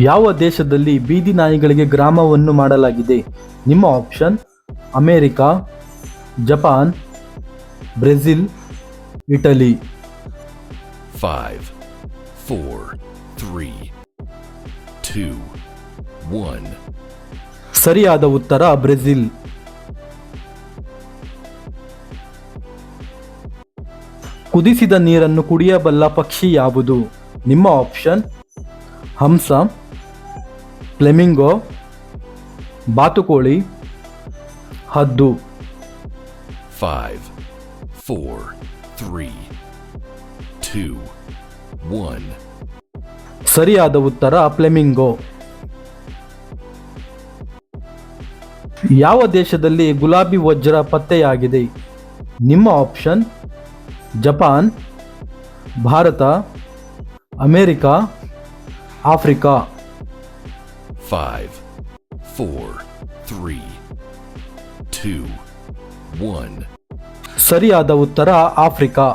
ಯಾವ ದೇಶದಲ್ಲಿ ಬೀದಿ ನಾಯಿಗಳಿಗೆ ಗ್ರಾಮವನ್ನು ಮಾಡಲಾಗಿದೆ? ನಿಮ್ಮ option America, Japan, Brazil, Italy. 5, 4, 3, 2, 1. ಸರಿಯಾದ ಉತ್ತರ ಬ್ರೆಜಿಲ್. ಕುದಿಸಿದ ನೀರನ್ನು ಕುಡಿಯಬಲ್ಲ ಪಕ್ಷಿ ಯಾವುದು? ನಿಮ್ಮ ಆಪ್ಷನ್ ಹಂಸ, ಫ್ಲೆಮಿಂಗೋ, ಬಾತುಕೋಳಿ, ಹದ್ದು. 5, 4, 3, 2, 1. ಸರಿಯಾದ ಉತ್ತರ ಫ್ಲೆಮಿಂಗೋ. ಯಾವ ದೇಶದಲ್ಲಿ ಗುಲಾಬಿ ವಜ್ರ ಪತ್ತೆಯಾಗಿದೆ? ನಿಮ್ಮ option Japan, Bharat, America, Africa. 5, 4, 3, 2, 1. ಸರಿಯಾದ ಉತ್ತರ ಆಫ್ರಿಕಾ.